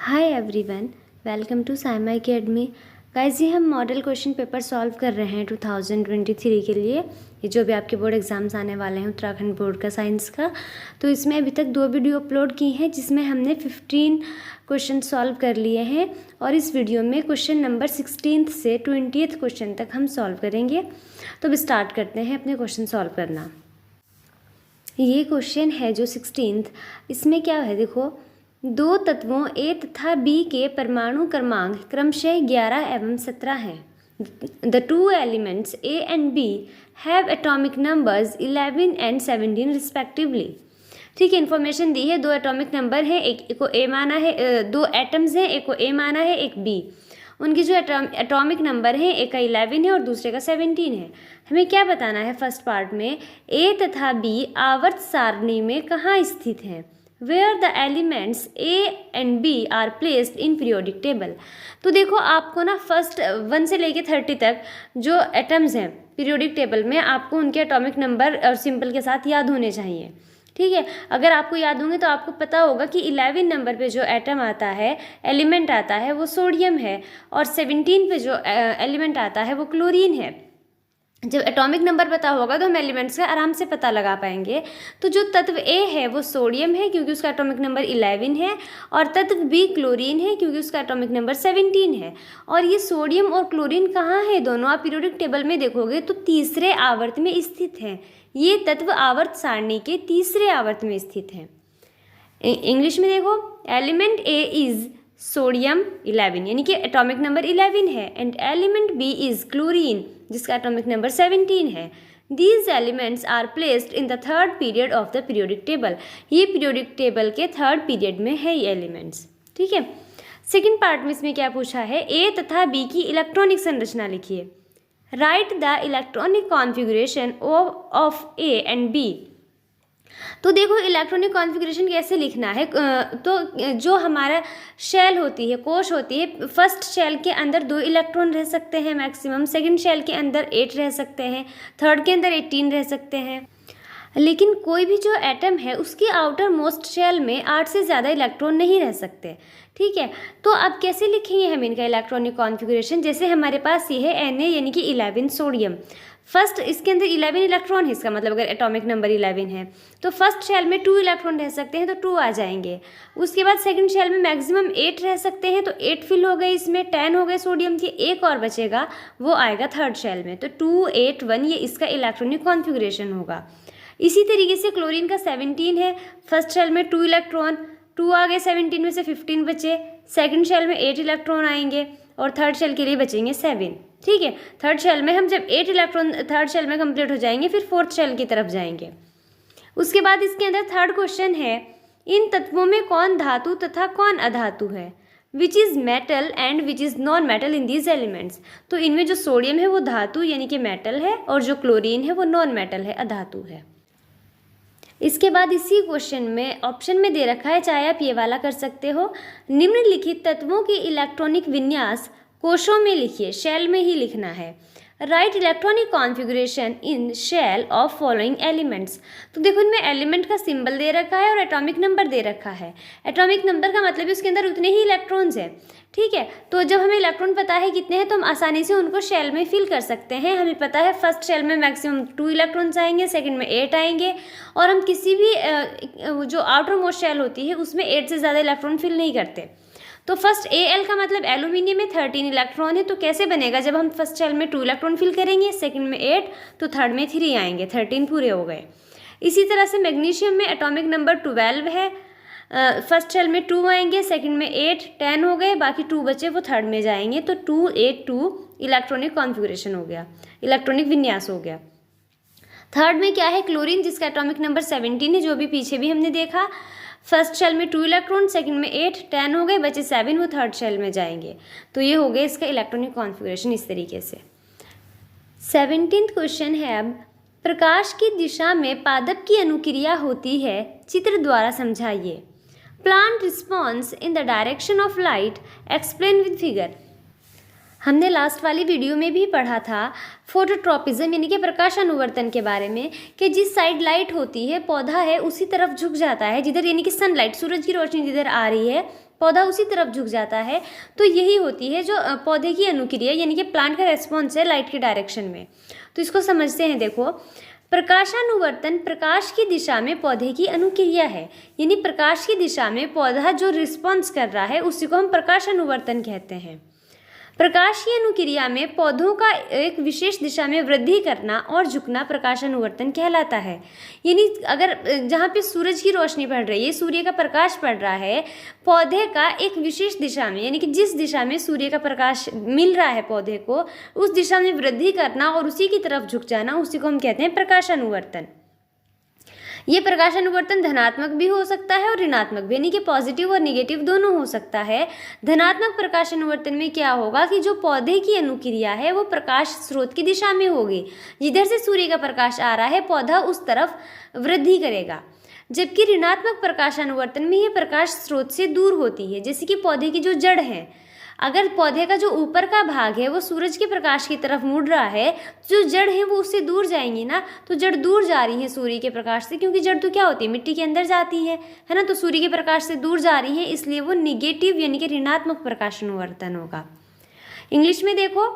Hi everyone, welcome to Saima academy. Guys, ये हम model question paper solve कर रहे हैं 2023 के लिए। ये जो भी आपके बोर्ड एग्जाम्स आने वाले हैं उत्तराखंड बोर्ड का साइंस का, तो इसमें अभी तक 2 वीडियो अपलोड की हैं जिसमें हमने 15 क्वेश्चन सॉल्व कर लिए हैं। और इस वीडियो में क्वेश्चन नंबर 16 से 20th क्वेश्चन तक हम सॉल्व करेंगे। तो अब स्टार्ट करते हैं अपने क्वेश्चन सॉल्व करना। ये क्वेश्चन है जो 16th, इसमें क्या है देखो, दो तत्वों ए तथा बी के परमाणु क्रमांक क्रमशः 11 एवं 17 हैं। The two elements A and B have atomic numbers 11 and 17 respectively. ठीक है, इन्फॉर्मेशन दी है, 2 एटॉमिक नंबर हैं, एक को ए माना है, 2 एटम्स हैं, एक को ए माना है, एक बी। उनकी जो एटॉमिक नंबर है, एक का 11 है और दूसरे का 17 है। हमें क्या बताना है फर्स्ट पार्ट में, ए तथा बी आवर्त सारणी में कहाँ स्थित हैं, where the elements A and B are placed in periodic table. तो देखो, आपको ना फर्स्ट 1 से लेके 30 तक जो एटम्स हैं पीरियोडिक टेबल में, आपको उनके एटॉमिक नंबर और सिंबल के साथ याद होने चाहिए। ठीक है, अगर आपको याद होंगे तो आपको पता होगा कि 11 नंबर पे जो एटम आता है, एलिमेंट आता है, वो सोडियम है, और 17 पे जो एलिमेंट आता है वो क्लोरीन है। जब एटॉमिक नंबर पता होगा तो हम एलिमेंट्स का आराम से पता लगा पाएंगे। तो जो तत्व ए है वो सोडियम है क्योंकि उसका एटॉमिक नंबर 11 है, और तत्व बी क्लोरीन है क्योंकि उसका एटॉमिक नंबर 17 है। और ये सोडियम और क्लोरीन कहाँ है, दोनों आप पीरियोडिक टेबल में देखोगे तो तीसरे आवर्त में स्थित हैं। ये तत्व आवर्त सारणी के तीसरे आवर्त में स्थित हैं। इंग्लिश में देखो, एलिमेंट ए इज सोडियम 11 यानी कि एटॉमिक नंबर 11 है, and element B is chlorine जिसका एटॉमिक नंबर 17 है। These elements are placed in the third period of the periodic table. ये पीरियोडिक टेबल के थर्ड पीरियड में है ये एलिमेंट्स। ठीक है, सेकेंड पार्ट में इसमें क्या पूछा है, ए तथा बी की इलेक्ट्रॉनिक संरचना लिखिए। Write the electronic configuration of A and B. तो देखो, इलेक्ट्रॉनिक कॉन्फ़िगरेशन कैसे लिखना है, तो जो हमारा शेल होती है, कोश होती है, फर्स्ट शेल के अंदर 2 इलेक्ट्रॉन रह सकते हैं मैक्सिमम, सेकंड शेल के अंदर 8 रह सकते हैं, थर्ड के अंदर 18 रह सकते हैं। लेकिन कोई भी जो एटम है उसकी आउटर मोस्ट शेल में 8 से ज़्यादा इलेक्ट्रॉन नहीं रह सकते। ठीक है, तो अब कैसे लिखेंगे हम इनका इलेक्ट्रॉनिक कॉन्फ़िगरेशन, जैसे हमारे पास ये है Na यानी कि 11 सोडियम। फर्स्ट इसके अंदर 11 इलेक्ट्रॉन है, इसका मतलब अगर एटॉमिक नंबर 11 है तो फर्स्ट शेल में 2 इलेक्ट्रॉन रह सकते हैं, तो 2 आ जाएंगे। उसके बाद सेकंड शेल में मैक्सिमम 8 रह सकते हैं, तो 8 फिल हो गए, इसमें 10 हो गए सोडियम के, एक और बचेगा, वो आएगा थर्ड शेल में, तो 2 8 1 ये इसका इलेक्ट्रॉनिक कॉन्फ़िगरेशन होगा। इसी तरीके से क्लोरीन का 17 है, फर्स्ट शेल में 2 इलेक्ट्रॉन, 2 आ गए, 17 में से 15 बचे, सेकंड शेल में 8 इलेक्ट्रॉन आएंगे और थर्ड शेल के लिए बचेंगे 7। ठीक है, थर्ड शेल में हम जब 8 इलेक्ट्रॉन थर्ड शेल में कंप्लीट हो जाएंगे फिर फोर्थ शेल की तरफ जाएंगे। उसके बाद इसके अंदर थर्ड क्वेश्चन है, इन तत्वों में कौन धातु तथा कौन अधातु है, which is metal and which is non metal in these elements. तो इनमें जो सोडियम है वो धातु यानी कि मेटल है, और जो क्लोरीन है वो नॉन मेटल है, अधातु है। इसके बाद इसी क्वेश्चन में ऑप्शन में दे रखा है, चाहे आप ये वाला कर सकते हो, निम्नलिखित तत्वों के इलेक्ट्रॉनिक विन्यास कोशों में लिखिए, शेल में ही लिखना है। Write electronic configuration in shell of following elements. तो देखो, इनमें एलिमेंट का सिंबल दे रखा है और एटॉमिक नंबर दे रखा है। एटॉमिक नंबर का मतलब उसके अंदर उतने ही इलेक्ट्रॉन्स हैं। ठीक है, तो जब हमें इलेक्ट्रॉन पता है कितने हैं तो हम आसानी से उनको शेल में फिल कर सकते हैं। हमें पता है फर्स्ट शेल में मैक्सिमम 2 इलेक्ट्रॉन्स आएंगे, सेकंड में 8 आएंगे, और हम किसी भी जो आउटर मोस्ट शेल होती है उसमें 8 से ज़्यादा इलेक्ट्रॉन फिल नहीं करते। तो फर्स्ट Al का मतलब एल्यूमिनियम में 13 इलेक्ट्रॉन है, तो कैसे बनेगा, जब हम फर्स्ट शेल में 2 इलेक्ट्रॉन फिल करेंगे, सेकंड में 8, तो थर्ड में 3 आएंगे, 13 पूरे हो गए। इसी तरह से मैग्नीशियम में एटॉमिक नंबर 12 है, फर्स्ट शेल में 2 आएंगे, सेकंड में 8, 10 हो गए, बाकी 2 बचे वो थर्ड में जाएंगे, तो 2 8 2 इलेक्ट्रॉनिक कॉन्फ़िगरेशन हो गया, इलेक्ट्रॉनिक विन्यास हो गया। थर्ड में क्या है, क्लोरीन जिसका एटॉमिक नंबर 17 है, जो भी पीछे भी हमने देखा, फर्स्ट शेल में 2 इलेक्ट्रॉन, सेकंड में 8, 10 हो गए, बचे 7, वो थर्ड शेल में जाएंगे। तो ये हो गया इसका इलेक्ट्रॉनिक कॉन्फ़िगरेशन इस तरीके से। 17th क्वेश्चन है, अब प्रकाश की दिशा में पादप की अनुक्रिया होती है, चित्र द्वारा समझाइए। Plant response in the direction of light, explain with figure. हमने लास्ट वाली वीडियो में भी पढ़ा था फोटोट्रॉपिज्म यानी कि प्रकाश अनुवर्तन के बारे में, कि जिस साइड लाइट होती है पौधा है उसी तरफ झुक जाता है, जिधर यानी कि सनलाइट सूरज की रोशनी जिधर आ रही है पौधा उसी तरफ झुक जाता है। तो यही होती है जो पौधे की अनुक्रिया यानी कि प्लांट का रेस्पॉन्स है लाइट के डायरेक्शन में। तो इसको समझते हैं। देखो, प्रकाशानुवर्तन प्रकाश की दिशा में पौधे की अनुक्रिया है, यानी प्रकाश की दिशा में पौधा जो रिस्पॉन्स कर रहा है उसी को हम प्रकाशानुवर्तन कहते हैं। प्रकाश की अनुक्रिया में पौधों का एक विशेष दिशा में वृद्धि करना और झुकना प्रकाशानुवर्तन कहलाता है। यानी अगर जहाँ पे सूरज की रोशनी पड़ रही है, सूर्य का प्रकाश पड़ रहा है, पौधे का एक विशेष दिशा में यानी कि जिस दिशा में सूर्य का प्रकाश मिल रहा है पौधे को, उस दिशा में वृद्धि करना और उसी की तरफ झुक जाना, उसी को हम कहते हैं प्रकाशानुवर्तन। ये प्रकाशानुवर्तन धनात्मक भी हो सकता है और ऋणात्मक भी, यानी कि पॉजिटिव और निगेटिव दोनों हो सकता है। धनात्मक प्रकाशानुवर्तन में क्या होगा कि जो पौधे की अनुक्रिया है वो प्रकाश स्रोत की दिशा में होगी। जिधर से सूर्य का प्रकाश आ रहा है पौधा उस तरफ वृद्धि करेगा। जबकि ऋणात्मक प्रकाशानुवर्तन में ये प्रकाश स्रोत से दूर होती है। जैसे कि पौधे की जो जड़ है, अगर पौधे का जो ऊपर का भाग है वो सूरज के प्रकाश की तरफ मुड़ रहा है, जो जड़ है वो उससे दूर जाएंगी ना। तो जड़ दूर जा रही है सूर्य के प्रकाश से, क्योंकि जड़ तो क्या होती है, मिट्टी के अंदर जाती है ना। तो सूर्य के प्रकाश से दूर जा रही है, इसलिए वो निगेटिव यानी कि ऋणात्मक प्रकाशानुवर्तन होगा। इंग्लिश में देखो,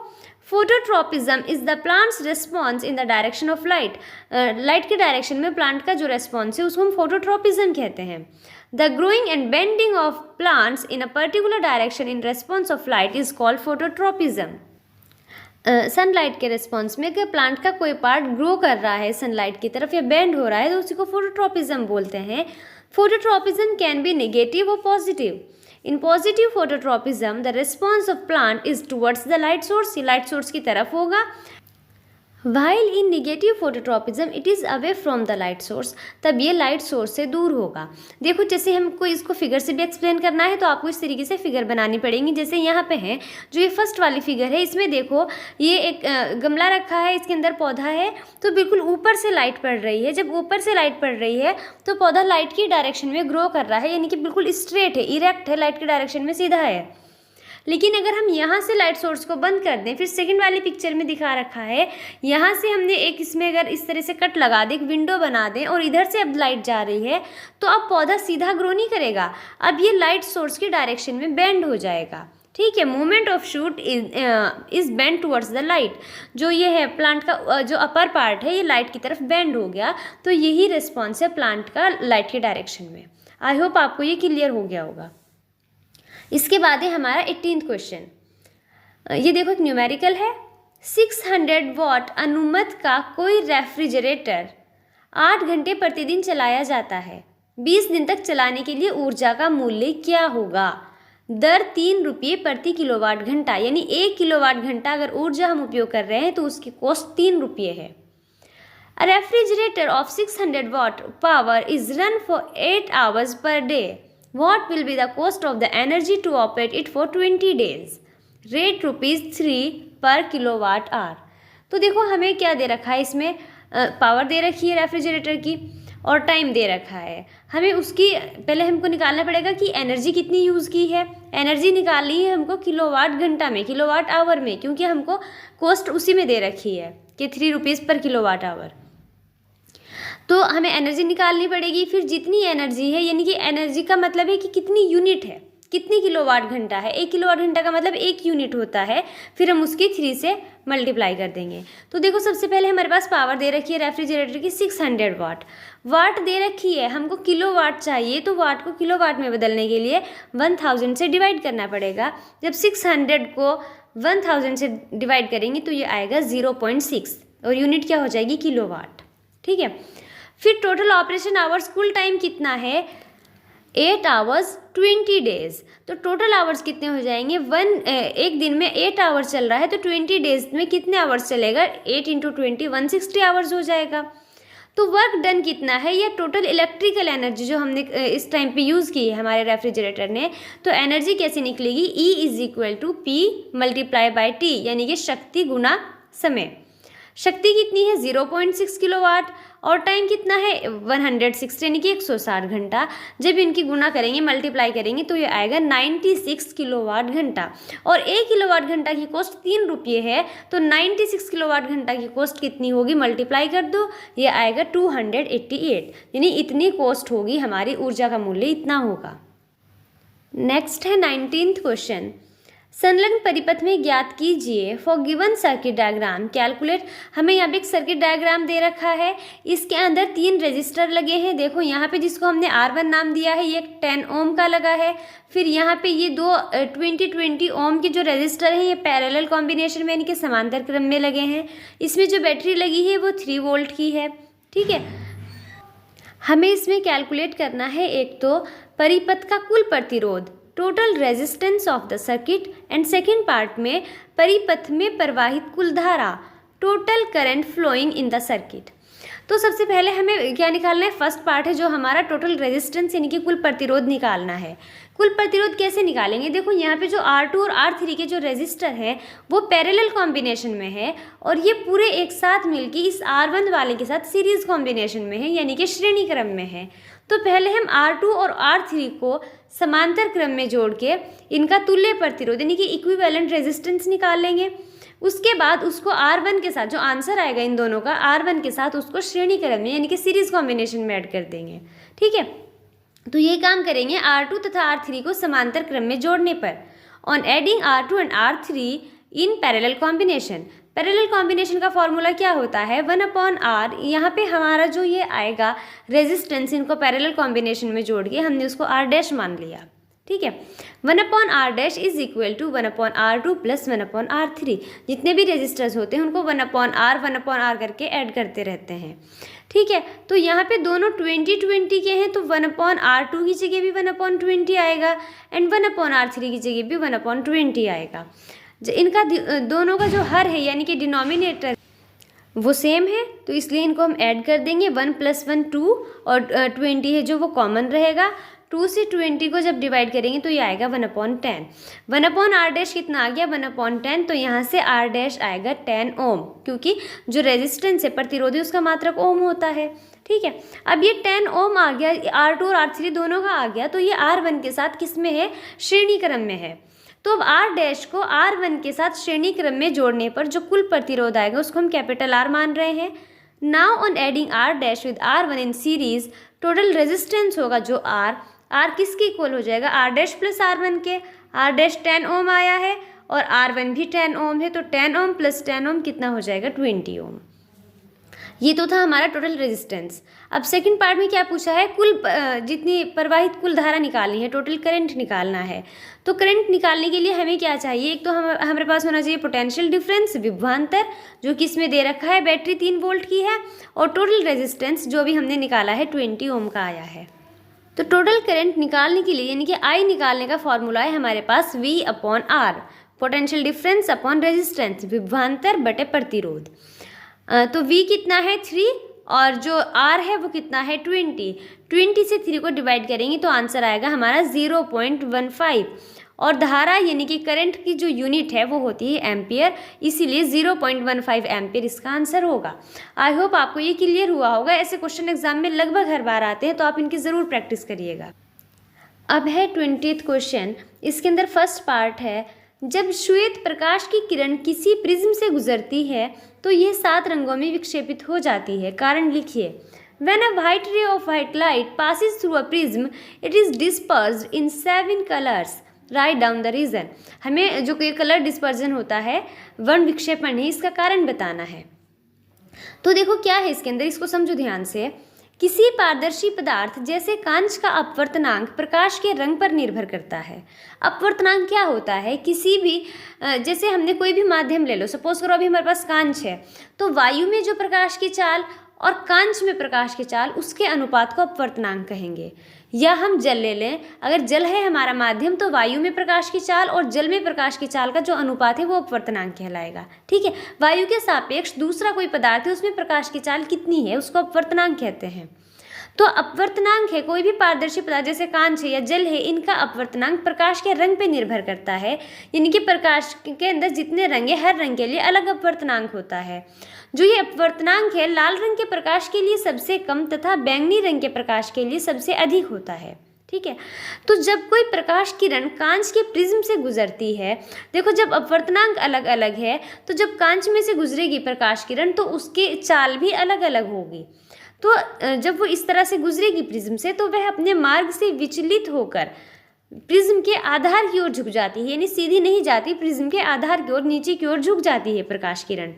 phototropism is the plants response in the direction of light. Light के डायरेक्शन में प्लांट का जो रेस्पॉन्स है उसको हम फोटोट्रोपिज्म कहते हैं। The growing and bending of plants in a particular direction in response of light is called phototropism. Sunlight के रिस्पॉन्स में अगर प्लांट का कोई पार्ट ग्रो कर रहा है सनलाइट की तरफ या बेंड हो रहा है तो उसी को फोटोट्रोपिज्म बोलते हैं। फोटोट्रोपिज्म कैन बी नेगेटिव और positive. In positive phototropism the response of plant is towards the light source, ये लाइट सोर्स की तरफ होगा। While in negative phototropism it is away from the light source, तब ये light source से दूर होगा। देखो, जैसे हमको इसको फिगर से भी एक्सप्लेन करना है तो आपको इस तरीके से फिगर बनानी पड़ेगी। जैसे यहाँ पे है जो ये फर्स्ट वाली फिगर है, इसमें देखो ये एक गमला रखा है, इसके अंदर पौधा है, तो बिल्कुल ऊपर से लाइट पड़ रही है। जब ऊपर से लाइट पड़ रही है तो पौधा लाइट की डायरेक्शन में ग्रो कर रहा है, यानी कि बिल्कुल स्ट्रेट है, इरेक्ट है, लाइट की डायरेक्शन में सीधा है। लेकिन अगर हम यहाँ से लाइट सोर्स को बंद कर दें, फिर सेकंड वाली पिक्चर में दिखा रखा है, यहाँ से हमने एक इसमें अगर इस तरह से कट लगा दें, एक विंडो बना दें और इधर से अब लाइट जा रही है, तो अब पौधा सीधा ग्रो नहीं करेगा, अब ये लाइट सोर्स की डायरेक्शन में बेंड हो जाएगा। ठीक है, movement of shoot is bend towards the light. जो ये है प्लांट का जो अपर पार्ट है ये लाइट की तरफ बेंड हो गया, तो यही रिस्पॉन्स है प्लांट का लाइट के डायरेक्शन में। आई होप आपको ये क्लियर हो गया होगा। इसके बाद है हमारा 18th क्वेश्चन। ये देखो एक न्यूमेरिकल है। 600 वॉट अनुमत का कोई रेफ्रिजरेटर 8 घंटे प्रतिदिन चलाया जाता है। 20 दिन तक चलाने के लिए ऊर्जा का मूल्य क्या होगा? दर 3 रुपये प्रति किलोवाट घंटा, यानी 1 किलोवाट घंटा अगर ऊर्जा हम उपयोग कर रहे हैं तो उसकी कॉस्ट 3 रुपये है। A refrigerator of 600 watt power is run for 8 hours per day. What will be the cost of the energy to operate it for 20 days? Rate ₹3 per kilowatt hour. तो देखो हमें क्या दे रखा है, इसमें पावर दे रखी है रेफ्रिजरेटर की और टाइम दे रखा है। हमें उसकी पहले हमको निकालना पड़ेगा कि एनर्जी कितनी यूज़ की है। एनर्जी निकालनी है हमको किलोवाट घंटा में, किलोवाट आवर में, क्योंकि हमको कॉस्ट उसी में दे रखी है कि 3 रुपीज़ पर किलोवाट आवर। तो हमें एनर्जी निकालनी पड़ेगी। फिर जितनी एनर्जी है, यानी कि एनर्जी का मतलब है कि कितनी यूनिट है, कितनी किलोवाट घंटा है। 1 किलोवाट घंटा का मतलब 1 यूनिट होता है, फिर हम उसकी 3 से मल्टीप्लाई कर देंगे। तो देखो सबसे पहले हमारे पास पावर दे रखी है रेफ्रिजरेटर की 600 वाट। वाट दे रखी है, हमको किलोवाट चाहिए, तो वाट को किलोवाट में बदलने के लिए 1000 से डिवाइड करना पड़ेगा। जब 600 को 1000 से डिवाइड करेंगे तो ये आएगा 0.6 और यूनिट क्या हो जाएगी, किलोवाट। ठीक है, फिर टोटल ऑपरेशन आवर्स कुल टाइम कितना है, 8 आवर्स 20 डेज। तो टोटल आवर्स कितने हो जाएंगे, एक दिन में 8 आवर्स चल रहा है तो 20 डेज में कितने आवर्स चलेगा, 8 × 20 160 आवर्स हो जाएगा। तो वर्क डन कितना है, या टोटल इलेक्ट्रिकल एनर्जी जो हमने इस टाइम पे यूज़ की है हमारे रेफ्रिजरेटर ने, तो एनर्जी कैसे निकलेगी, E = P × T, यानी कि शक्ति गुना समय। शक्ति कितनी है 0.6 किलोवाट और टाइम कितना है 160 यानी कि 160 घंटा। जब इनकी गुना करेंगे, मल्टीप्लाई करेंगे तो ये आएगा 96 किलोवाट घंटा। और 1 किलोवाट घंटा की कॉस्ट 3 रुपये है, तो 96 किलोवाट घंटा की कॉस्ट कितनी होगी, मल्टीप्लाई कर दो, ये आएगा 288, यानी इतनी कॉस्ट होगी, हमारी ऊर्जा का मूल्य इतना होगा। नेक्स्ट है 19th क्वेश्चन, संलग्न परिपथ में ज्ञात कीजिए for given circuit diagram calculate. हमें यहाँ पे एक सर्किट डायग्राम दे रखा है, इसके अंदर 3 रजिस्टर लगे हैं। देखो यहाँ पे जिसको हमने R1 नाम दिया है, ये 10 ओम का लगा है। फिर यहाँ पे ये दो 20 ओम के जो रजिस्टर हैं, ये पैरेलल कॉम्बिनेशन में यानी कि समांतर क्रम में लगे हैं। इसमें जो बैटरी लगी है वो 3 वोल्ट की है। ठीक है, हमें इसमें कैलकुलेट करना है एक तो परिपथ का कुल प्रतिरोध, total resistance of the circuit, and second part में परिपथ में प्रवाहित कुल धारा, total current flowing in the circuit. तो सबसे पहले हमें क्या निकालना है, फर्स्ट पार्ट है जो हमारा टोटल रेजिस्टेंस यानी कि कुल प्रतिरोध निकालना है। कुल प्रतिरोध कैसे निकालेंगे, देखो यहाँ पे जो R2 और R3 के जो रेजिस्टर है वो पैरेलल कॉम्बिनेशन में है और ये पूरे एक साथ मिलके इस R1 वाले के साथ सीरीज कॉम्बिनेशन में है यानी कि श्रेणी क्रम में है। तो पहले हम R2 और R3 को समांतर क्रम में जोड़ के इनका तुल्य प्रतिरोध यानी कि इक्विवेलेंट रेजिस्टेंस निकाल लेंगे। उसके बाद उसको R1 के साथ, जो आंसर आएगा इन दोनों का, R1 के साथ उसको श्रेणी क्रम में यानी कि सीरीज कॉम्बिनेशन में ऐड कर देंगे। ठीक है, तो ये काम करेंगे R2 तथा R3 को समांतर क्रम में जोड़ने पर। On adding R2 and R3 in parallel combination, parallel combination का फॉर्मूला क्या होता है, 1/R। यहाँ पे हमारा जो ये आएगा रेजिस्टेंस, इनको पैरेलल कॉम्बिनेशन में जोड़ के हमने उसको R डैश मान लिया। ठीक है, 1/R dash is equal to 1/R2 plus 1/R3। जितने भी रेजिस्टर्स होते हैं उनको 1/R करके ऐड करते रहते हैं। ठीक है, तो यहाँ पे दोनों 20 के हैं तो 1/R2 की जगह भी 1/20 आएगा एंड 1/R3 की जगह भी 1/20 आएगा। इनका दोनों का जो हर है यानी कि डिनोमिनेटर वो सेम है, तो इसलिए इनको हम ऐड कर देंगे। 1 + 1 2 और 20 है जो वो कॉमन रहेगा। 2 से 20 को जब डिवाइड करेंगे तो ये आएगा 1/10। 1/R डैश कितना आ गया, 1/10। तो यहाँ से R डैश आएगा 10 ओम, क्योंकि जो रेजिस्टेंस है प्रतिरोधी उसका मात्रक ओम होता है। ठीक है, अब ये 10 ओम आ गया, R2 और R3 दोनों का आ गया, तो ये R1 के साथ किस में है, श्रेणी क्रम में है। तो अब R डैश को R1 के साथ श्रेणी क्रम में जोड़ने पर जो कुल प्रतिरोध आएगा उसको हम कैपिटल R मान रहे हैं। Now on adding R dash with R1 in series, total resistance होगा जो R किसके इक्वल हो जाएगा, R डैश प्लस R1 के। R डैश 10 ओम आया है और R1 भी 10 ओम है, तो 10 ओम प्लस 10 ओम कितना हो जाएगा, 20 ओम। ये तो था हमारा टोटल रेजिस्टेंस। अब सेकंड पार्ट में क्या पूछा है, कुल जितनी प्रवाहित कुल धारा निकालनी है, टोटल करंट निकालना है। तो करंट निकालने के लिए हमें क्या चाहिए, एक तो हमारे पास होना चाहिए पोटेंशियल डिफरेंस, विभवांतर, जो कि इसमें दे रखा है, बैटरी 3 वोल्ट की है, और टोटल रेजिस्टेंस जो भी हमने निकाला है 20 ओम का आया है। तो टोटल करंट निकालने के लिए यानी कि I निकालने का फॉर्मूला है हमारे पास V/R, potential difference upon resistance, विभवांतर बटे प्रतिरोध। तो V कितना है 3 और जो R है वो कितना है 20 से 3 को डिवाइड करेंगे तो आंसर आएगा हमारा 0.15। और धारा यानी कि करंट की जो यूनिट है वो होती है एम्पियर, इसीलिए 0.15 एम्पियर इसका आंसर होगा। आई होप आपको ये क्लियर हुआ होगा। ऐसे क्वेश्चन एग्जाम में लगभग हर बार आते हैं, तो आप इनकी ज़रूर प्रैक्टिस करिएगा। अब है 20th क्वेश्चन। इसके अंदर फर्स्ट पार्ट है, जब श्वेत प्रकाश की किरण किसी प्रिज्म से गुजरती है तो यह 7 रंगों में विक्षेपित हो जाती है, कारण लिखिए। When a white ray of white light passes through a prism, it is dispersed in 7 colors. Write down the reason. हमें जो ये कलर डिस्पर्जन होता है, वर्ण विक्षेपण है, इसका कारण बताना है। तो देखो क्या है इसके अंदर, इसको समझो ध्यान से। किसी पारदर्शी पदार्थ जैसे कांच का अपवर्तनांक प्रकाश के रंग पर निर्भर करता है। अपवर्तनांक क्या होता है, किसी भी जैसे हमने कोई भी माध्यम ले लो, सपोज करो अभी हमारे पास कांच है, तो वायु में जो प्रकाश की चाल और कांच में प्रकाश की चाल, उसके अनुपात को अपवर्तनांक कहेंगे। या हम जल ले लें, अगर जल है हमारा माध्यम तो वायु में प्रकाश की चाल और जल में प्रकाश की चाल का जो अनुपात है वो अपवर्तनांक कहलाएगा। ठीक है, वायु के सापेक्ष दूसरा कोई पदार्थ है उसमें प्रकाश की चाल कितनी है, उसको अपवर्तनांक कहते हैं। तो अपवर्तनांक है कोई भी पारदर्शी पदार्थ जैसे कांच है या जल है, इनका अपवर्तनांक प्रकाश के रंग पे निर्भर करता है। यानी कि प्रकाश के अंदर जितने रंग है, हर रंग के लिए अलग अपवर्तनांक होता है। जो ये अपवर्तनांक है लाल रंग के प्रकाश के लिए सबसे कम तथा बैंगनी रंग के प्रकाश के लिए सबसे अधिक होता है। ठीक है, तो जब कोई प्रकाश किरण कांच के प्रिज्म से गुजरती है, देखो जब अपवर्तनांक अलग अलग है तो जब कांच में से गुजरेगी प्रकाश किरण तो उसकी चाल भी अलग अलग होगी। तो जब वो इस तरह से गुजरेगी प्रिज्म से तो वह अपने मार्ग से विचलित होकर प्रिज्म के आधार की ओर झुक जाती है, यानी सीधी नहीं जाती, प्रिज्म के आधार की ओर नीचे की ओर झुक जाती है प्रकाश किरण।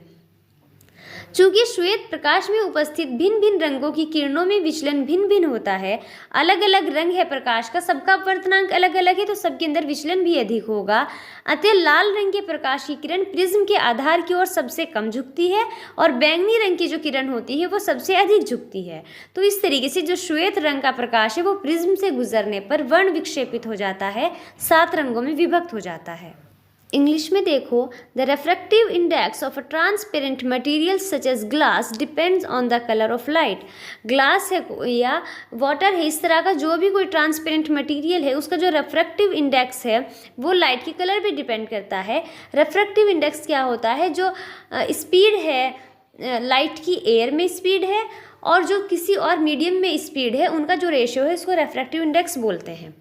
चूंकि श्वेत प्रकाश में उपस्थित भिन्न भिन्न रंगों की किरणों में विचलन भिन्न भिन्न होता है, अलग अलग रंग है प्रकाश का, सबका अपवर्तनांक अलग अलग है, तो सबके अंदर विचलन भी अधिक होगा। अतः लाल रंग के प्रकाश की किरण प्रिज्म के आधार की ओर सबसे कम झुकती है और बैंगनी रंग की जो किरण होती है वो सबसे अधिक झुकती है। तो इस तरीके से जो श्वेत रंग का प्रकाश है वो प्रिज्म से गुजरने पर वर्ण विक्षेपित हो जाता है, 7 रंगों में विभक्त हो जाता है। इंग्लिश में देखो, the refractive index of a transparent material such as glass depends on the colour of light. Glass है या वाटर है, इस तरह का जो भी कोई ट्रांसपेरेंट मटेरियल है उसका जो रेफ्रेक्टिव इंडेक्स है वो लाइट के कलर पे डिपेंड करता है। रेफ्रेक्टिव इंडेक्स क्या होता है, जो स्पीड है लाइट की एयर में स्पीड है और जो किसी और मीडियम में स्पीड है उनका जो रेशियो है इसको रेफ्रेक्टिव इंडेक्स बोलते हैं।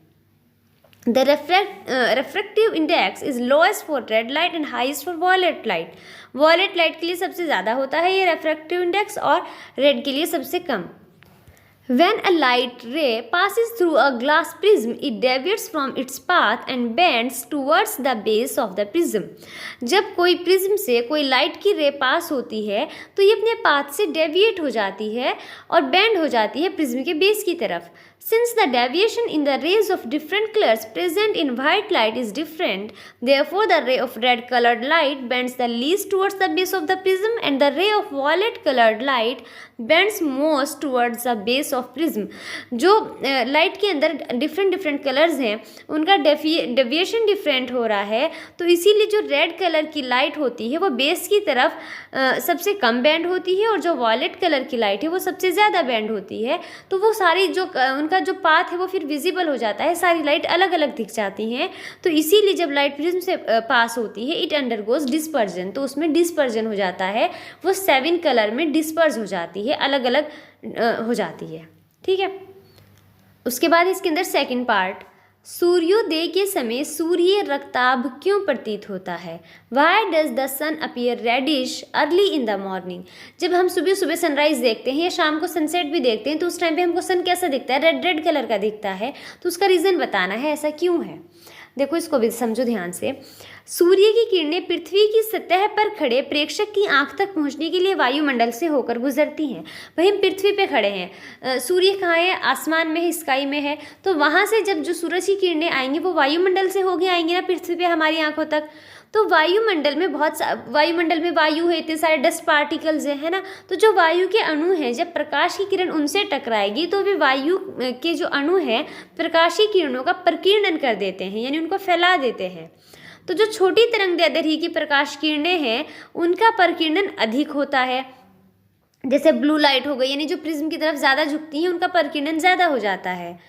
The refractive index is lowest for red light and highest for violet light. Violet light के लिए सबसे ज़्यादा होता है ये refractive index और red के लिए सबसे कम। When a light ray passes through a glass prism, it deviates from its path and bends towards the base of the prism. जब कोई प्रिज्म से कोई लाइट की रे पास होती है तो ये अपने पाथ से डेविएट हो जाती है और बेंड हो जाती है प्रिज्म के बेस की तरफ। Since the deviation in the rays of different colors present in white light is different, therefore the ray of red colored light bends the least towards the base of the prism and the ray of violet colored light bends most towards the base of prism. जो light के अंदर different colours हैं उनका deviation different हो रहा है, तो इसीलिए जो रेड कलर की लाइट होती है वो बेस की तरफ सबसे कम बैंड होती है और जो वॉयलेट कलर की लाइट है वो सबसे ज़्यादा बैंड होती है। तो वो सारी जो उनका जो पाथ है वो फिर विजिबल हो जाता है, सारी लाइट अलग अलग दिख जाती हैं। तो इसीलिए जब लाइट प्रिज्म से पास होती है इट अंडरगोज डिस्पर्जन, तो उसमें डिस्पर्जन हो जाता है, वो 7 कलर में डिस्पर्ज हो जाती है, अलग अलग हो जाती है। ठीक है, उसके बाद इसके अंदर सेकंड पार्ट, सूर्योदय के समय सूर्य रक्ताभ क्यों प्रतीत होता है। Why does the sun appear reddish early in the morning. जब हम सुबह सुबह सनराइज देखते हैं या शाम को सनसेट भी देखते हैं तो उस टाइम पे हमको सन कैसा दिखता है, रेड रेड कलर का दिखता है। तो उसका रीज़न बताना है ऐसा क्यों है। देखो इसको भी समझो ध्यान से। सूर्य की किरणें पृथ्वी की सतह पर खड़े प्रेक्षक की आंख तक पहुंचने के लिए वायुमंडल से होकर गुजरती हैं। वहीं हम पृथ्वी पे खड़े हैं, सूर्य कहाँ है, आसमान में है, स्काई में है, तो वहाँ से जब जो सूरज की किरणें आएंगी वो वायुमंडल से होके आएंगी ना पृथ्वी पे हमारी आंखों तक। तो वायुमंडल में वायुमंडल में वायु है, इतने सारे डस्ट पार्टिकल्स है ना, तो जो वायु के अणु हैं जब प्रकाश की किरण उनसे टकराएगी तो वे वायु के जो अणु हैं प्रकाशीय किरणों का प्रकीर्णन कर देते हैं, यानी उनको फैला देते हैं। तो जो छोटी तरंगदैर्ध्य की प्रकाश किरणें हैं उनका प्रकीर्णन अधिक होता है। जैसे ब्लू लाइट हो गई, यानी जो प्रिज्म की तरफ ज़्यादा झुकती हैं उनका प्रकीर्णन ज़्यादा हो जाता है।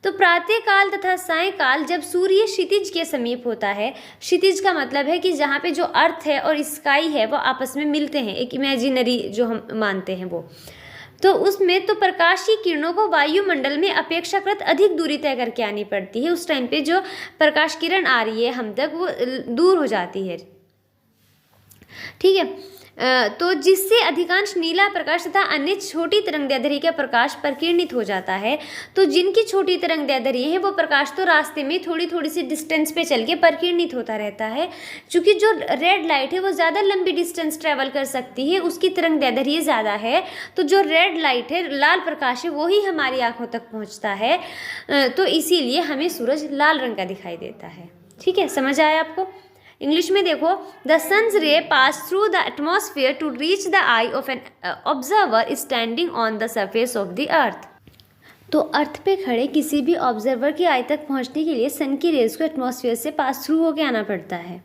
तो प्रातः काल तथा सायंकाल जब सूर्य क्षितिज के समीप होता है, क्षितिज का मतलब है कि जहाँ पे जो अर्थ है और स्काई है वो आपस में मिलते हैं, एक इमेजिनरी जो हम मानते हैं वो, तो उसमें तो प्रकाशीय किरणों को वायुमंडल में अपेक्षाकृत अधिक दूरी तय करके आनी पड़ती है। उस टाइम पे जो प्रकाश किरण आ रही है हम तक वो दूर हो जाती है। ठीक है, तो जिससे अधिकांश नीला प्रकाश तथा अन्य छोटी तरंगदैर्ध्य का प्रकाश प्रकीर्णित हो जाता है। तो जिनकी छोटी तरंगदैर्ध्य है वो प्रकाश तो रास्ते में थोड़ी थोड़ी सी डिस्टेंस पे चल के प्रकीर्णित होता रहता है। क्योंकि जो रेड लाइट है वो ज़्यादा लंबी डिस्टेंस ट्रेवल कर सकती है, उसकी तरंगदैर्ध्य ज़्यादा है, तो जो रेड लाइट है लाल प्रकाश है वही हमारी आँखों तक पहुँचता है, तो इसीलिए हमें सूरज लाल रंग का दिखाई देता है। ठीक है, समझ आया आपको। इंग्लिश में देखो, the sun's ray pass through the atmosphere to reach the eye of an observer standing on the surface of the earth. तो अर्थ पे खड़े किसी भी ऑब्जर्वर की आई तक पहुंचने के लिए सन की रेज को एटमॉस्फेयर से पास थ्रू होके आना पड़ता है।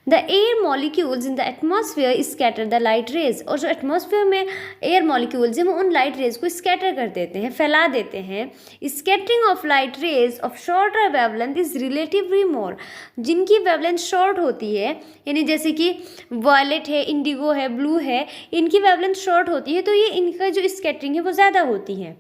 The air molecules in the atmosphere scatter the light rays. और जो एटमॉस्फेयर में एयर मॉलिक्यूल्स हैं वो उन लाइट रेज को स्कैटर कर देते हैं, फैला देते हैं। Scattering of light rays of shorter wavelength is relatively मोर। जिनकी वेवलेंथ शॉर्ट होती है, यानी जैसे कि वॉयलेट है, इंडिगो है, ब्लू है, इनकी वेवलेंथ शॉर्ट होती है तो ये इनका जो स्कैटरिंग है वो ज़्यादा होती है।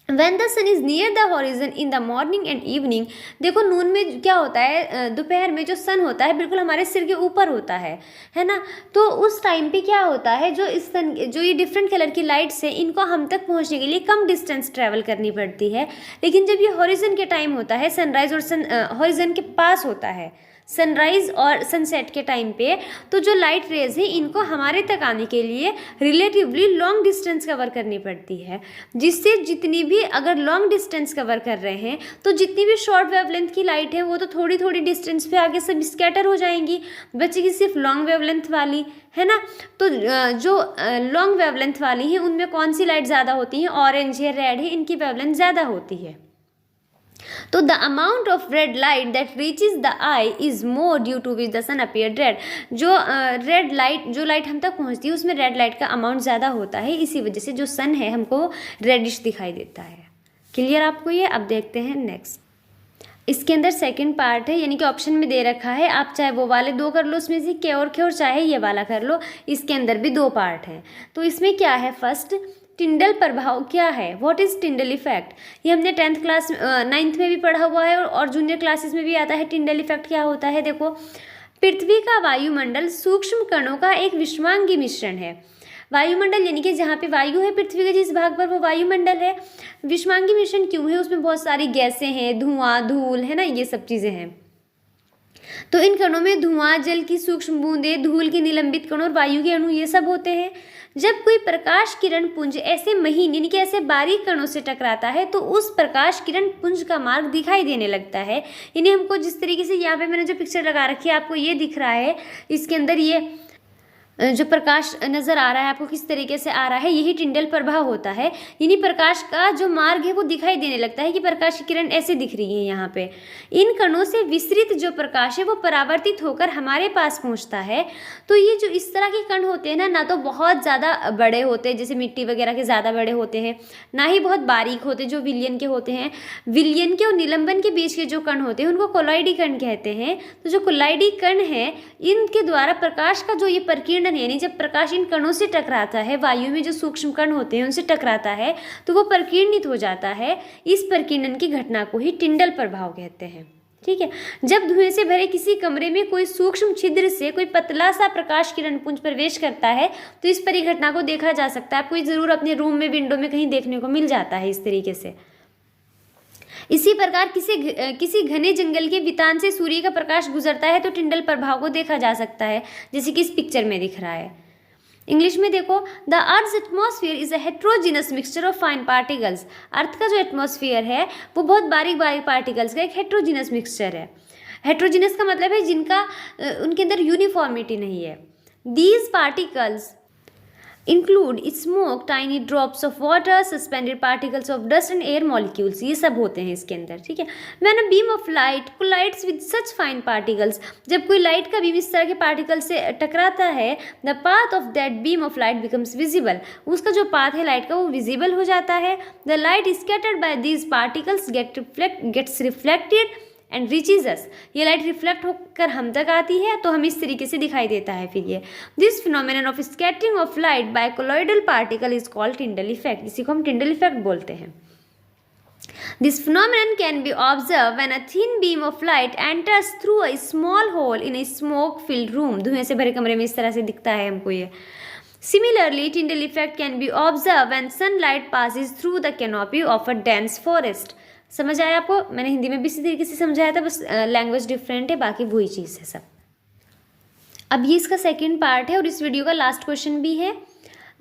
When the sun is near the horizon in the morning and evening, देखो नून में क्या होता है, दोपहर में जो सन होता है बिल्कुल हमारे सिर के ऊपर होता है ना। तो उस टाइम पे क्या होता है, जो इस सन जो ये डिफरेंट कलर की लाइट्स हैं इनको हम तक पहुंचने के लिए कम डिस्टेंस ट्रैवल करनी पड़ती है। लेकिन जब ये हॉरिजन के टाइम होता है, सनराइज और हॉरिजन के पास होता है, सनराइज़ और सनसेट के टाइम पे, तो जो लाइट रेज है इनको हमारे तक आने के लिए रिलेटिवली लॉन्ग डिस्टेंस कवर करनी पड़ती है, जिससे जितनी भी अगर लॉन्ग डिस्टेंस कवर कर रहे हैं तो जितनी भी शॉर्ट वेवलेंथ की लाइट है वो तो थोड़ी थोड़ी डिस्टेंस पे आगे सब स्कैटर हो जाएंगी, बचेगी सिर्फ लॉन्ग वेवलेंथ वाली, है ना। तो जो लॉन्ग वेवलेंथ वाली है उनमें कौन सी लाइट ज़्यादा होती है, ऑरेंज है, रेड है, इनकी वेवलेंथ ज़्यादा होती है। तो the amount of red light that reaches the eye is more due to which the sun appear red. जो रेड लाइट, जो लाइट हम तक पहुंचती है उसमें रेड लाइट का अमाउंट ज़्यादा होता है, इसी वजह से जो सन है हमको रेडिश दिखाई देता है। क्लियर आपको ये? अब देखते हैं नेक्स्ट। इसके अंदर सेकंड पार्ट है, यानी कि ऑप्शन में दे रखा है, आप चाहे वो वाले दो कर लो उसमें से के और चाहे ये वाला कर लो, इसके अंदर भी दो पार्ट हैं। तो इसमें क्या है, फर्स्ट टिंडल प्रभाव क्या है, व्हाट इज़ टिंडल इफेक्ट। ये हमने 10th क्लास 9th में भी पढ़ा हुआ है और जूनियर क्लासेस में भी आता है। टिंडल इफेक्ट क्या होता है, देखो, पृथ्वी का वायुमंडल सूक्ष्म कणों का एक विषमांगी मिश्रण है। वायुमंडल यानी कि जहाँ पे वायु है पृथ्वी के जिस भाग पर वो वायुमंडल है। विषमांगी मिश्रण क्यों है, उसमें बहुत सारी गैसें हैं, धुआं, धूल, है ना, ये सब चीज़ें हैं। तो इन कणों में धुआं, जल की सूक्ष्म बूंदें, धूल के निलंबित कण और वायु के अणु, ये सब होते हैं। जब कोई प्रकाश किरण पुंज ऐसे महीन यानी कि ऐसे बारीक कणों से टकराता है तो उस प्रकाश किरण पुंज का मार्ग दिखाई देने लगता है। यानी हमको जिस तरीके से यहाँ पे मैंने जो पिक्चर लगा रखी है आपको ये दिख रहा है, इसके अंदर ये जो प्रकाश नज़र आ रहा है आपको किस तरीके से आ रहा है, यही टिंडल प्रभाव होता है। यानी प्रकाश का जो मार्ग है वो दिखाई देने लगता है कि प्रकाश की किरण ऐसे दिख रही है यहाँ पे। इन कणों से विसरित जो प्रकाश है वो परावर्तित होकर हमारे पास पहुँचता है। तो ये जो इस तरह के कण होते हैं ना तो बहुत ज़्यादा बड़े होते हैं, जैसे मिट्टी वगैरह के ज़्यादा बड़े होते हैं, ना ही बहुत बारीक होते जो विलयन के होते हैं। विलयन के और निलंबन के बीच के जो कण होते हैं उनको कोलॉइडी कण कहते हैं। तो जो कोलॉइडी कण है इनके द्वारा प्रकाश का जो ये प्रकीर्णन, यानी जब प्रकाश इन कणों से टकराता है, वायु में जो सूक्ष्म कण होते हैं उनसे टकराता है तो वो प्रकीर्णित हो जाता है। इस प्रकीर्णन की घटना को ही टिंडल प्रभाव कहते हैं। ठीक है। जब धुएं से भरे किसी कमरे में कोई सूक्ष्म छिद्र से कोई पतला सा प्रकाश किरण पुंज प्रवेश करता है तो इस परिघटना को देखा जा सकता है। आपको जरूर अपने रूम में विंडो में कहीं देखने को मिल जाता है इस तरीके से। इसी प्रकार किसी घने जंगल के वितान से सूर्य का प्रकाश गुजरता है तो टिंडल प्रभाव को देखा जा सकता है, जैसे कि इस पिक्चर में दिख रहा है। इंग्लिश में देखो, the earth's atmosphere is a heterogeneous mixture of fine particles. Earth का जो एटमॉस्फेयर है वो बहुत बारीक बारीक पार्टिकल्स का एक हेट्रोजीनस मिक्सचर है। हेट्रोजीनस का मतलब है जिनका उनके अंदर यूनिफॉर्मिटी नहीं है। These particles include smoke, tiny drops of water, suspended particles of dust and air molecules, ये सब होते हैं इसके अंदर। ठीक है। When a beam of light collides with such fine particles, जब कोई लाइट का बीम इस तरह के पार्टिकल से टकराता है, the path of that beam of light becomes visible, उसका जो पाथ है लाइट का वो विजिबल हो जाता है। The light scattered by these particles gets reflected and reaches us, ये लाइट रिफ्लेक्ट होकर हम तक आती है तो हमें इस तरीके से दिखाई देता है। फिर ये this phenomenon of scattering of light by colloidal particle is called Tyndall effect, इसी को हम टिंडल इफेक्ट बोलते हैं। This phenomenon can be observe when a thin beam of light enters through a small hole in a smoke filled room, धुएं से भरे कमरे में इस तरह से दिखता है हमको ये। Similarly, Tyndall effect can be observed when sunlight passes through the canopy of a dense forest. समझ आया आपको? मैंने हिंदी में भी इसी तरीके से समझाया था, बस लैंग्वेज डिफरेंट है, बाकी वही चीज़ है सब। अब ये इसका सेकंड पार्ट है और इस वीडियो का लास्ट क्वेश्चन भी है।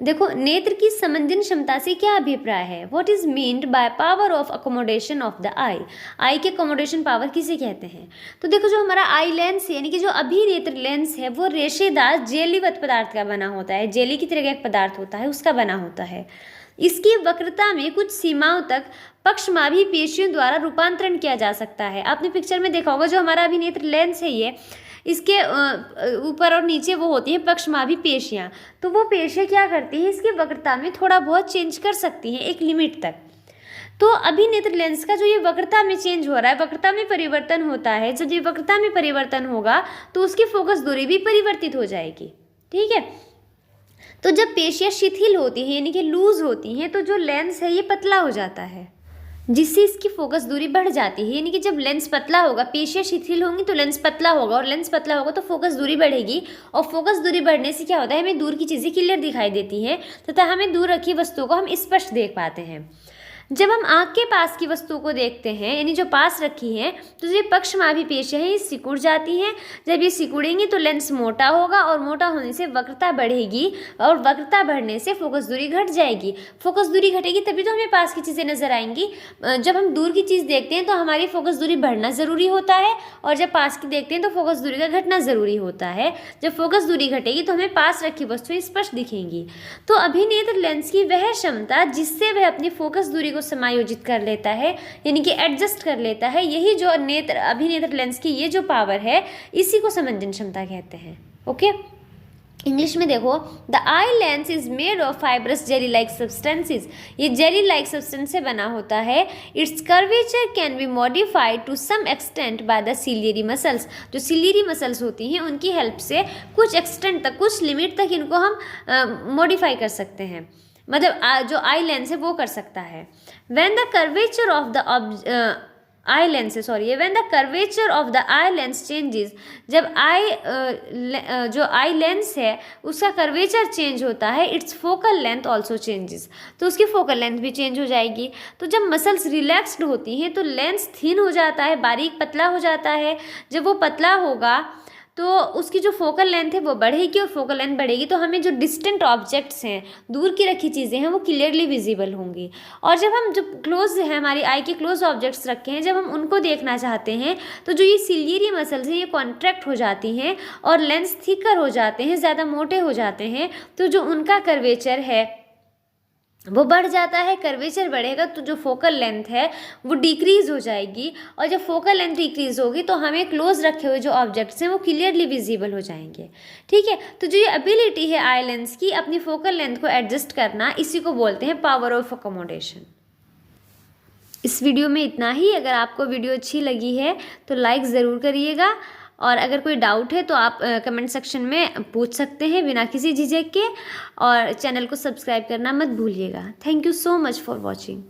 देखो, नेत्र की समंजन क्षमता से क्या अभिप्राय है? What is meant by power of accommodation of the eye? Eye के अकोमोडेशन पावर किसे कहते हैं? तो देखो, जो हमारा आई लेंस है यानी कि जो अभिनेत्र लेंस है वो रेशेदार जेलीवत पदार्थ का बना होता है, जेली की तरह का एक पदार्थ होता है उसका बना होता है। इसकी वक्रता में कुछ सीमाओं तक पक्षमाभी पेशियों द्वारा रूपांतरण किया जा सकता है। आपने पिक्चर में देखा होगा, जो हमारा अभिनेत्र लेंस है ये, इसके ऊपर और नीचे वो होती है पक्षमाभी पेशियाँ। तो वो पेशियाँ क्या करती है, इसकी वक्रता में थोड़ा बहुत चेंज कर सकती हैं एक लिमिट तक। तो अभिनेत्र लेंस का जो ये वक्रता में चेंज हो रहा है, वक्रता में परिवर्तन होता है, जब ये वक्रता में परिवर्तन होगा तो उसकी फोकस दूरी भी परिवर्तित हो जाएगी। ठीक है। तो जब पेशियाँ शिथिल होती हैं यानी कि लूज होती हैं तो जो लेंस है ये पतला हो जाता है। जिससे इसकी फोकस दूरी बढ़ जाती है। यानी कि जब लेंस पतला होगा, पेशियाँ शिथिल होंगी तो लेंस पतला होगा, और लेंस पतला होगा तो फोकस दूरी बढ़ेगी, और फोकस दूरी बढ़ने से क्या होता है, हमें दूर की चीज़ें क्लियर दिखाई देती हैं तथा हमें दूर रखी वस्तुओं को हम स्पष्ट देख पाते हैं। जब हम आँख के पास की वस्तुओं को देखते हैं, यानी जो पास रखी है, तो ये पक्षमाभी पेशियाँ हैं, ये सिकुड़ जाती हैं। जब ये सिकुड़ेंगी तो लेंस मोटा होगा, और मोटा होने से वक्रता बढ़ेगी, और वक्रता बढ़ने से फोकस दूरी घट जाएगी। फोकस दूरी घटेगी तभी तो हमें पास की चीज़ें नजर आएंगी। जब हम दूर की चीज़ देखते हैं तो हमारी फोकस दूरी बढ़ना ज़रूरी होता है, और जब पास की देखते हैं तो फोकस दूरी का घटना ज़रूरी होता है। जब फोकस दूरी घटेगी तो हमें पास रखी वस्तुएं स्पष्ट दिखेंगी। तो अभिनेत्र लेंस की वह क्षमता जिससे वह अपनी फोकस दूरी को समायोजित कर लेता है, यानी कि एडजस्ट कर लेता है, यही जो अभिनेत्र लेंस की ये जो पावर है, इसी को समंजन क्षमता कहते हैं। ओके, इंग्लिश में देखो, the eye lens is made of fibrous jelly like substances. ये जेली लाइक सब्सटेंस से बना होता है। Its curvature can be modified to some extent by the ciliary muscles. जो सिलियरी मसल्स होती हैं उनकी हेल्प से कुछ एक्सटेंट तक, कुछ लिमिट तक इनको हम मॉडिफाई कर सकते हैं, मतलब जो आई लेंस है वो कर सकता है। When the curvature of the when the curvature of the eye lens changes, जब जो आई लेंस है उसका कर्वेचर चेंज होता है, it's focal length also changes, तो उसकी फोकल लेंथ भी चेंज हो जाएगी। तो जब मसल्स रिलैक्स्ड होती हैं तो लेंस थिन हो जाता है, बारीक पतला हो जाता है। जब वो पतला होगा तो उसकी जो फोकल लेंथ है वो बढ़ेगी, और फोकल लेंथ बढ़ेगी तो हमें जो डिस्टेंट ऑब्जेक्ट्स हैं, दूर की रखी चीज़ें हैं, वो क्लियरली विजिबल होंगी। और जब हम जो क्लोज है, हमारी आई के क्लोज ऑब्जेक्ट्स रखे हैं, जब हम उनको देखना चाहते हैं तो जो ये सिलियरी मसल्स हैं ये कॉन्ट्रैक्ट हो जाती हैं और लेंस थिकर हो जाते हैं, ज़्यादा मोटे हो जाते हैं, तो जो उनका कर्वेचर है वो बढ़ जाता है। कर्वेचर बढ़ेगा तो जो फोकल लेंथ है वो डिक्रीज़ हो जाएगी, और जब फोकल लेंथ डिक्रीज़ होगी तो हमें क्लोज रखे हुए जो ऑब्जेक्ट्स हैं वो क्लियरली विजिबल हो जाएंगे। ठीक है, तो जो ये एबिलिटी है आई लेंस की अपनी फोकल लेंथ को एडजस्ट करना, इसी को बोलते हैं पावर ऑफ अकोमोडेशन। इस वीडियो में इतना ही। अगर आपको वीडियो अच्छी लगी है तो लाइक ज़रूर करिएगा, और अगर कोई डाउट है तो आप कमेंट सेक्शन में पूछ सकते हैं बिना किसी झिझक के, और चैनल को सब्सक्राइब करना मत भूलिएगा। Thank you so much for watching.